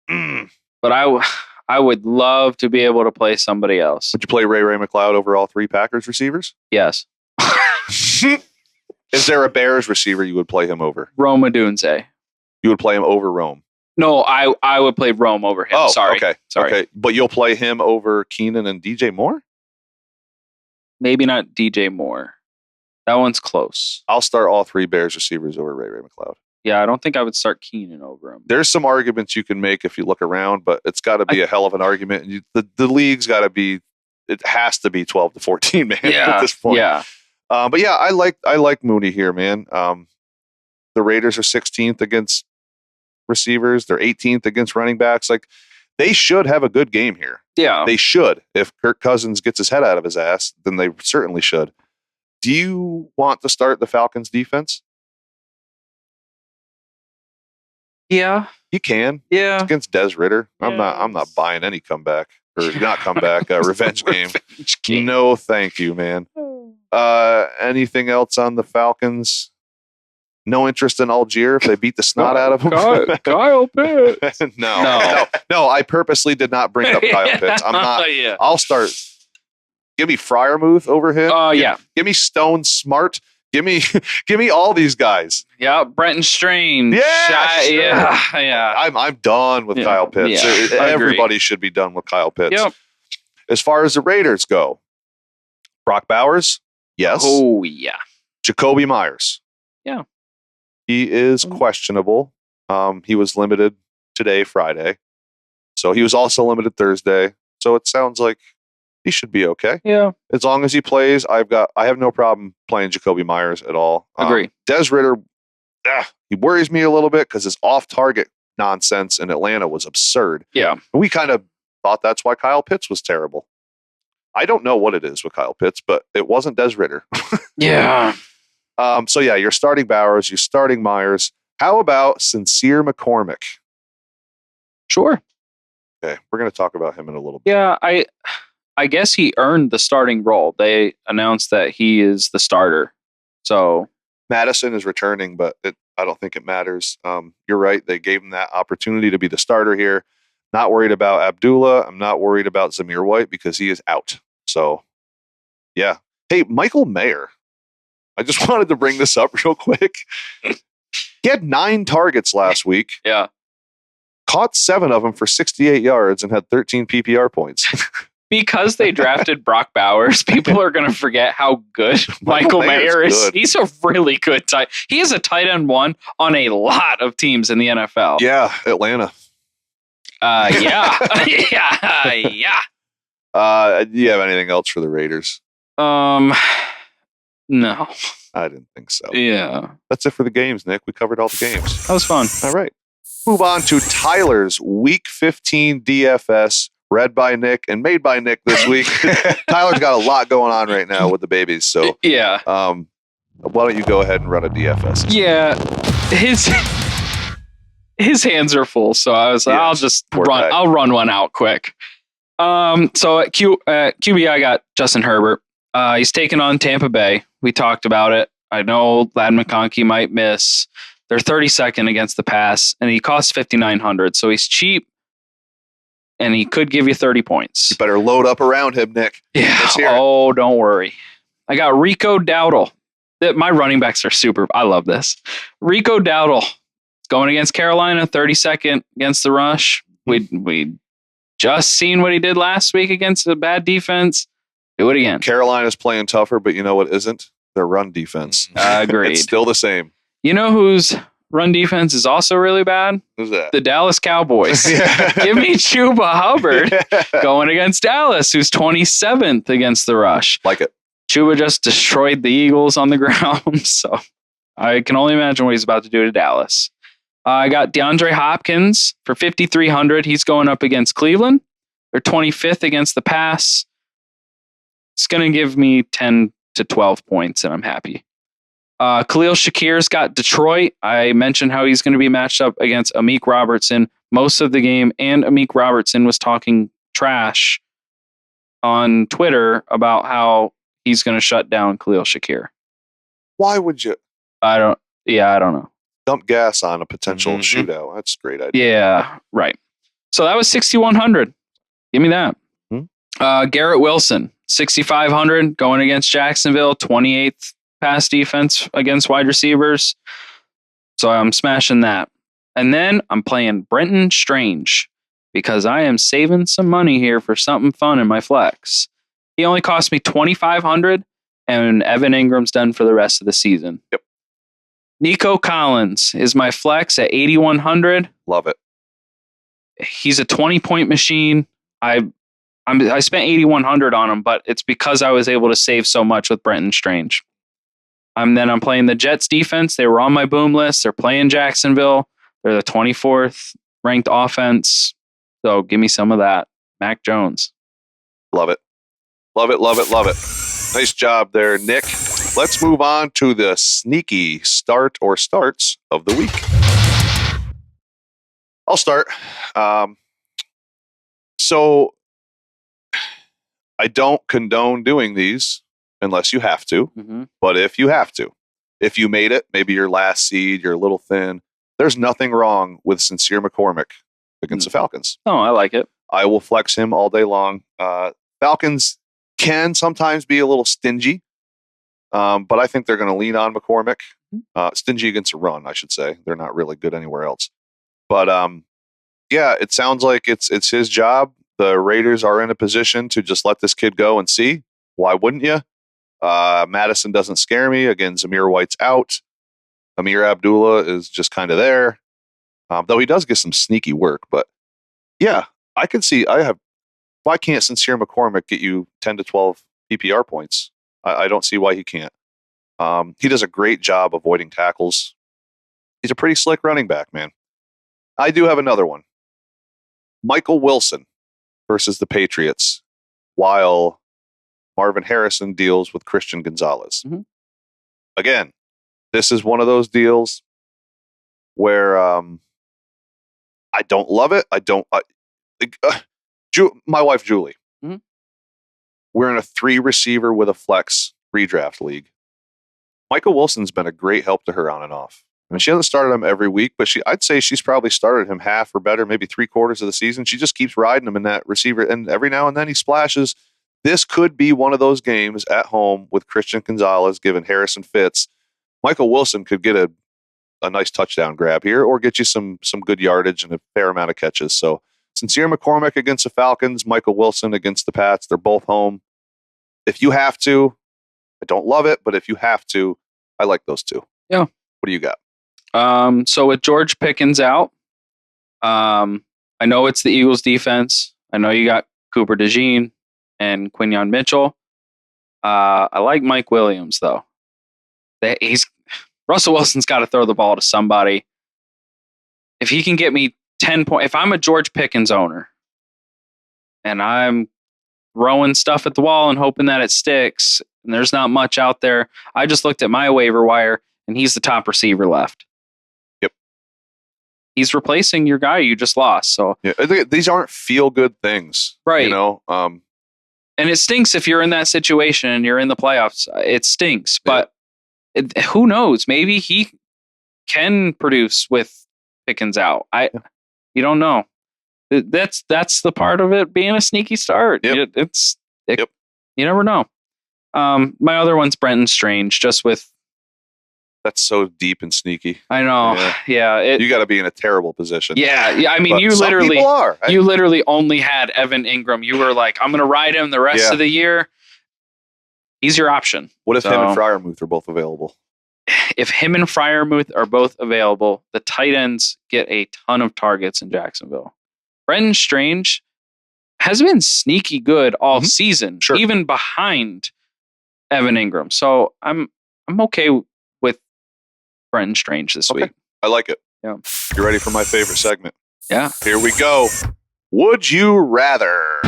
But I would love to be able to play somebody else. Would you play Ray McLeod over all 3 Packers receivers? Yes. Is there a Bears receiver you would play him over? Rome Odunze. You would play him over Rome? No, I would play Rome over him. Oh, sorry. Okay. But you'll play him over Keenan and DJ Moore? Maybe not DJ Moore. That one's close. I'll start all 3 Bears receivers over Ray McLeod. Yeah, I don't think I would start Keenan over him. There's some arguments you can make if you look around, but it's got to be a hell of an argument. The league's got to be, it has to be 12 to 14, man, at this point. Yeah. But yeah, I like Mooney here, man. The Raiders are 16th against receivers. They're 18th against running backs. Like, they should have a good game here. Yeah. They should. If Kirk Cousins gets his head out of his ass, then they certainly should. Do you want to start the Falcons defense? Yeah. You can. Yeah. It's against Des Ridder. I'm not buying any comeback or not comeback revenge game. No, thank you, man. Anything else on the Falcons? No interest in Algier if they beat the snot out of him. Kyle Pitts. No. I purposely did not bring up Kyle Pitts. I'm not. I'll start. Give me Freiermuth over him. Give me Stone Smart. Give me all these guys. Yeah, Brenton Strange. Yeah, yeah. I'm done with Kyle Pitts. Yeah, everybody should be done with Kyle Pitts. Yep. As far as the Raiders go, Brock Bowers, yes. Oh yeah. Jacoby Myers. Yeah. He is questionable. He was limited today, Friday. So he was also limited Thursday. So it sounds like he should be okay. Yeah. As long as he plays, I have no problem playing Jacoby Myers at all. Agree. Des Ridder, he worries me a little bit because his off-target nonsense in Atlanta was absurd. Yeah. We kind of thought that's why Kyle Pitts was terrible. I don't know what it is with Kyle Pitts, but it wasn't Des Ridder. Yeah. So yeah, you're starting Bowers, you're starting Myers. How about Sincere McCormick? Sure. Okay, we're going to talk about him in a little bit. Yeah, I guess he earned the starting role. They announced that he is the starter. So Madison is returning, but I don't think it matters. You're right. They gave him that opportunity to be the starter here. Not worried about Abdullah. I'm not worried about Zamir White because he is out. So, yeah. Hey, Michael Mayer. I just wanted to bring this up real quick. He had 9 targets last week. Yeah. Caught 7 of them for 68 yards and had 13 PPR points. because they drafted Brock Bowers, people are going to forget how good Michael Mayer is. Good. He's a really good tight. He is a tight end one on a lot of teams in the NFL. Yeah, Atlanta. Yeah. Do you have anything else for the Raiders? No. I didn't think so. Yeah. That's it for the games, Nick. We covered all the games. That was fun. All right. Move on to Tyler's Week 15 DFS, read by Nick and made by Nick this week. Tyler's got a lot going on right now with the babies, so yeah. Why don't you go ahead and run a DFS? Yeah, his hands are full, so I was like, I'll just run. I'll run one out quick. So at QB, I got Justin Herbert. He's taking on Tampa Bay. We talked about it. I know Lad McConkey might miss. They're 32nd against the pass, and he costs $5,900, so he's cheap, and he could give you 30 points. You better load up around him, Nick. Yeah. Oh, don't worry. I got Rico Dowdle. My running backs are super. I love this. Rico Dowdle going against Carolina, 32nd against the rush. We just seen what he did last week against a bad defense. Do it again. Carolina's playing tougher, but you know what isn't? Their run defense. Agreed. It's still the same. You know whose run defense is also really bad? Who's that? The Dallas Cowboys. Give me Chuba Hubbard going against Dallas, who's 27th against the rush. Like it. Chuba just destroyed the Eagles on the ground, so I can only imagine what he's about to do to Dallas. I got DeAndre Hopkins for $5,300. He's going up against Cleveland. They're 25th against the pass. It's going to give me 10 to 12 points, and I'm happy. Khalil Shakir's got Detroit. I mentioned how he's going to be matched up against Amik Robertson most of the game, and Amik Robertson was talking trash on Twitter about how he's going to shut down Khalil Shakir. Why would you? I don't know. Dump gas on a potential shootout. That's a great idea. Yeah, right. So that was 6,100. Give me that. Garrett Wilson, 6,500 going against Jacksonville, 28th pass defense against wide receivers. So I'm smashing that. And then I'm playing Brenton Strange because I am saving some money here for something fun in my flex. He only cost me $2,500, and Evan Ingram's done for the rest of the season. Yep. Nico Collins is my flex at 8,100. Love it. He's a 20-point machine. I spent 8,100 on him, but it's because I was able to save so much with Brenton Strange. I'm playing the Jets defense. They were on my boom list. They're playing Jacksonville. They're the 24th ranked offense. So give me some of that. Mac Jones. Love it. Love it, love it, love it. Nice job there, Nick. Let's move on to the sneaky start or starts of the week. I'll start. So I don't condone doing these unless you have to. But if you have to, if you made it, maybe your last seed, you're a little thin, there's nothing wrong with Sincere McCormick against the Falcons. Oh, I like it. I will flex him all day long. Falcons can sometimes be a little stingy, but I think they're going to lean on McCormick. Stingy against a run, I should say. They're not really good anywhere else. But yeah, it sounds like it's his job. The Raiders are in a position to just let this kid go and see. Why wouldn't you? Madison doesn't scare me. Again, Zamir White's out. Amir Abdullah is just kind of there. Though he does get some sneaky work. But yeah, I can see. Why can't Sincere McCormick get you 10 to 12 PPR points? I don't see why he can't. He does a great job avoiding tackles. He's a pretty slick running back, man. I do have another one. Michael Wilson versus the Patriots, while Marvin Harrison deals with Christian Gonzalez. Again, this is one of those deals where I don't love it. My wife, Julie, we're in a 3-receiver with a flex redraft league. Michael Wilson's been a great help to her on and off. I mean, she hasn't started him every week, but I'd say she's probably started him half or better, maybe 3/4 of the season. She just keeps riding him in that receiver, and every now and then he splashes. This could be one of those games at home with Christian Gonzalez given Harrison fits. Michael Wilson could get a nice touchdown grab here or get you some good yardage and a fair amount of catches. So Sincere McCormick against the Falcons, Michael Wilson against the Pats. They're both home. If you have to, I don't love it, but if you have to, I like those two. Yeah. What do you got? So with George Pickens out, I know it's the Eagles defense. I know you got Cooper DeJean and Quinyon Mitchell. I like Mike Williams though. Russell Wilson's got to throw the ball to somebody. If he can get me 10 points, if I'm a George Pickens owner and I'm throwing stuff at the wall and hoping that it sticks, and there's not much out there, I just looked at my waiver wire and he's the top receiver left. Yep. He's replacing your guy you just lost. So yeah, these aren't feel good things, right? You know, and it stinks if you're in that situation and you're in the playoffs. It stinks, but who knows? Maybe he can produce with Pickens out. You don't know. That's the part of it being a sneaky start. Yep. You never know. My other one's Brenton Strange, just with. That's so deep and sneaky. I know. Yeah. You got to be in a terrible position. Yeah. I mean, but you some literally people are. You literally only had Evan Ingram. You were like, I'm going to ride him the rest of the year. He's your option. What if him and Freiermuth are both available? If him and Freiermuth are both available, the tight ends get a ton of targets in Jacksonville. Brenton Strange has been sneaky good all season, even behind Evan Ingram. So I'm okay with Brenton Strange this week. I like it. Yeah. You ready for my favorite segment? Yeah. Here we go. Would you rather?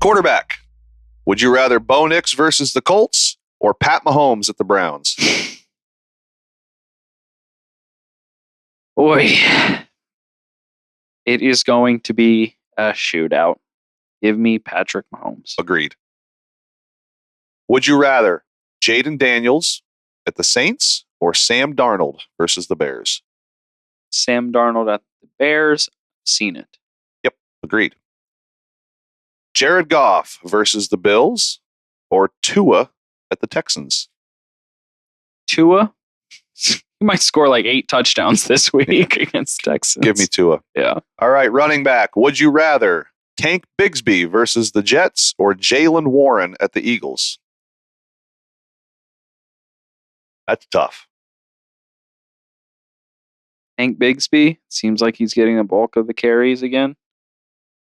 Quarterback. Would you rather Bo Nix versus the Colts or Pat Mahomes at the Browns? Boy. It is going to be a shootout. Give me Patrick Mahomes. Agreed. Would you rather Jaden Daniels at the Saints or Sam Darnold versus the Bears? Sam Darnold at the Bears. Seen it. Yep, agreed. Jared Goff versus the Bills or Tua at the Texans? Tua? He might score like 8 touchdowns this week against Texans. Give me Tua. Yeah. All right, running back. Would you rather Tank Bigsby versus the Jets or Jaylen Warren at the Eagles? That's tough. Tank Bigsby seems like he's getting the bulk of the carries again.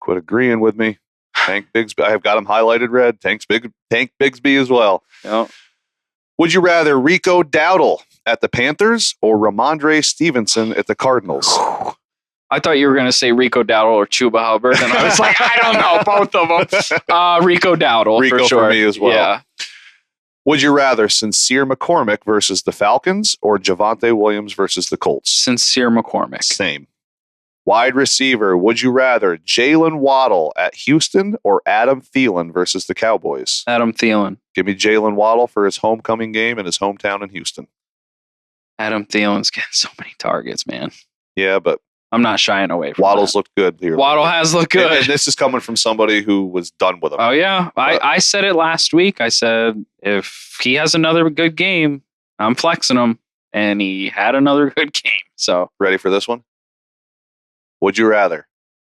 Quit agreeing with me. Tank Bigsby. I have got him highlighted red. Tank Bigsby as well. Yep. Would you rather Rico Dowdle at the Panthers or Ramondre Stevenson at the Cardinals? I thought you were going to say Rico Dowdle or Chuba Hubbard, and I was like, I don't know, both of them. Rico Dowdle, Rico for sure. For me as well. Yeah. Would you rather Sincere McCormick versus the Falcons or Javonte Williams versus the Colts? Sincere McCormick. Same. Wide receiver, would you rather Jalen Waddle at Houston or Adam Thielen versus the Cowboys? Adam Thielen. Give me Jalen Waddle for his homecoming game in his hometown in Houston. Adam Thielen's getting so many targets, man. Yeah, but I'm not shying away from Waddle's that. Looked good here. Waddle has looked good. And this is coming from somebody who was done with him. Oh, yeah. I said it last week. I said, if he has another good game, I'm flexing him. And he had another good game. So, ready for this one? Would you rather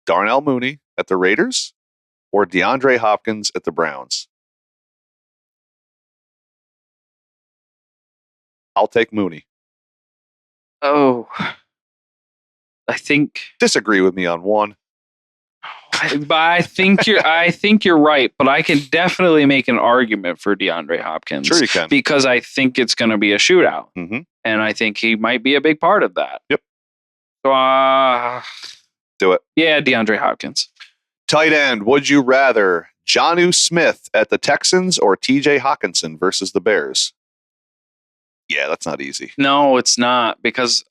Darnell Mooney at the Raiders or DeAndre Hopkins at the Browns? I'll take Mooney. Oh, I think. Disagree with me on one. But I think you're right. But I can definitely make an argument for DeAndre Hopkins. Sure you can. Because I think it's going to be a shootout. Mm-hmm. And I think he might be a big part of that. Yep. So, do it. Yeah, DeAndre Hopkins. Tight end, would you rather Jonnu Smith at the Texans or TJ Hawkinson versus the Bears? Yeah, that's not easy. No, it's not, because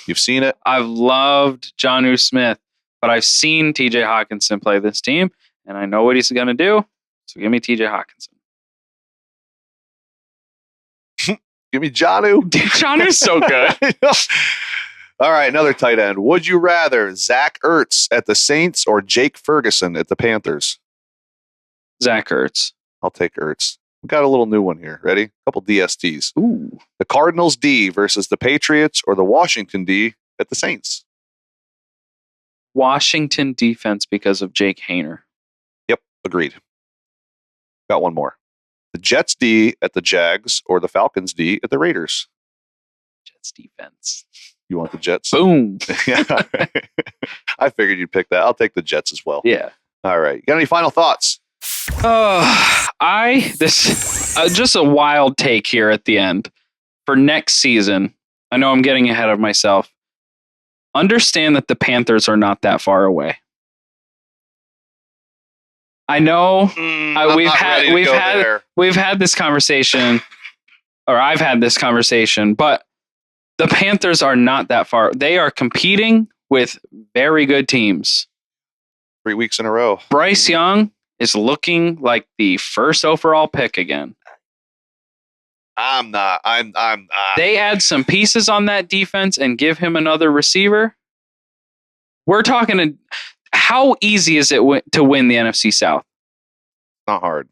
you've seen it. I've loved Jonnu Smith, but I've seen TJ Hawkinson play this team, and I know what he's going to do. So give me TJ Hawkinson. Give me Jonnu. Dude, Jonnu's so good. All right, another tight end. Would you rather Zach Ertz at the Saints or Jake Ferguson at the Panthers? Zach Ertz. I'll take Ertz. We got a little new one here. Ready? A couple DSTs. Ooh. The Cardinals D versus the Patriots or the Washington D at the Saints? Washington defense because of Jake Haener. Yep, agreed. Got one more. The Jets D at the Jags or the Falcons D at the Raiders? Jets defense. You want the Jets? Boom. Yeah. I figured you'd pick that. I'll take the Jets as well. Yeah. All right. You got any final thoughts? Just a wild take here at the end. For next season, I know I'm getting ahead of myself. Understand that the Panthers are not that far away. I know we've had this conversation, or I've had this conversation, but the Panthers are not that far. They are competing with very good teams. 3 weeks in a row. Bryce Young is looking like the first overall pick again. I'm not. They add some pieces on that defense and give him another receiver. We're talking. How easy is it to win the NFC South? Not hard.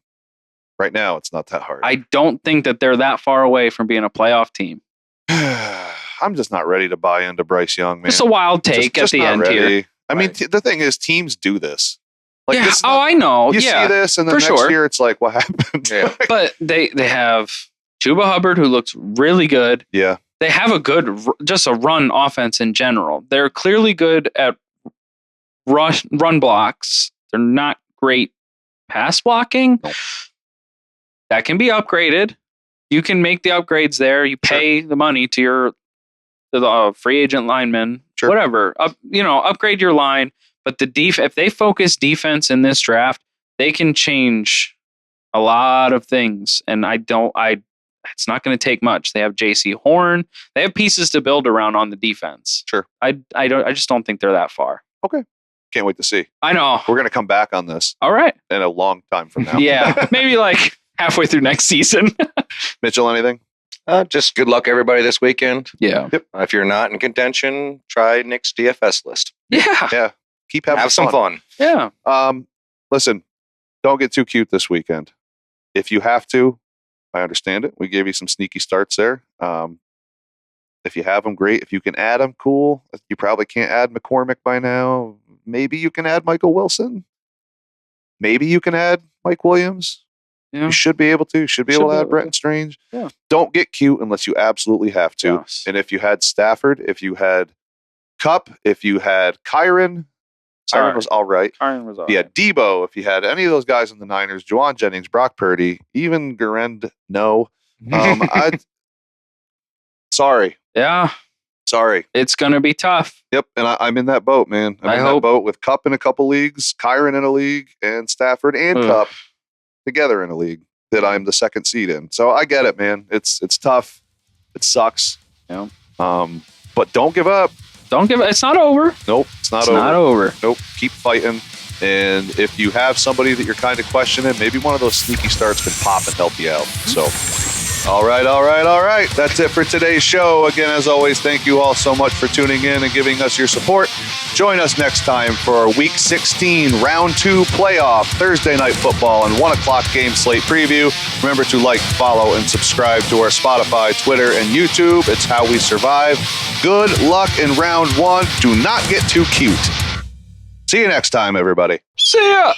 Right now, it's not that hard. I don't think that they're that far away from being a playoff team. I'm just not ready to buy into Bryce Young, man. Just a wild take at the end here. I mean, the thing is, teams do this. Like, yeah. I know. You see this, and then next year it's like, what happened? Yeah. But they have Chuba Hubbard, who looks really good. Yeah. They have just a run offense in general. They're clearly good at run blocks. They're not great pass blocking. Nope. That can be upgraded. You can make the upgrades there. You pay the money to the free agent linemen, whatever. Upgrade your line. But if they focus defense in this draft, they can change a lot of things. And it's not going to take much. They have J.C. Horn. They have pieces to build around on the defense. Sure. I just don't think they're that far. Okay. Can't wait to see. I know. We're going to come back on this. All right. In a long time from now. Yeah. Maybe like halfway through next season. Mitchell, anything? Just good luck, everybody, this weekend. Yeah. Yep. If you're not in contention, try Nick's DFS list. Yeah. Yeah. Keep having some fun. Yeah. Listen, don't get too cute this weekend. If you have to, I understand it. We gave you some sneaky starts there. If you have them, great. If you can add them, cool. You probably can't add McCormick by now. Maybe you can add Michael Wilson. Maybe you can add Mike Williams. Yeah. You should be able to. Should be able to add Brenton Strange. Yeah. Don't get cute unless you absolutely have to. Yes. And if you had Stafford, if you had Kupp, if you had Kyron was all right. Kyron was all right. If you had Debo, if you had any of those guys in the Niners, Juwan Jennings, Brock Purdy, even Garand, no. Sorry. Yeah. Sorry. It's going to be tough. Yep. And I'm in that boat, man. I'm in that boat with Kupp in a couple leagues, Kyron in a league, and Stafford and Kupp together in a league that I'm the second seed in. So I get it, man. It's tough. It sucks. Yeah. But don't give up. Don't give up. It's not over. Nope. It's not over. Nope. Keep fighting. And if you have somebody that you're kind of questioning, maybe one of those sneaky starts can pop and help you out. So, all right. That's it for today's show. Again, as always, thank you all so much for tuning in and giving us your support. Join us next time for our Week 16 Round 2 playoff Thursday Night Football and 1 o'clock game slate preview. Remember to like, follow, and subscribe to our Spotify, Twitter, and YouTube. It's how we survive. Good luck in Round 1. Do not get too cute. See you next time, everybody. See ya.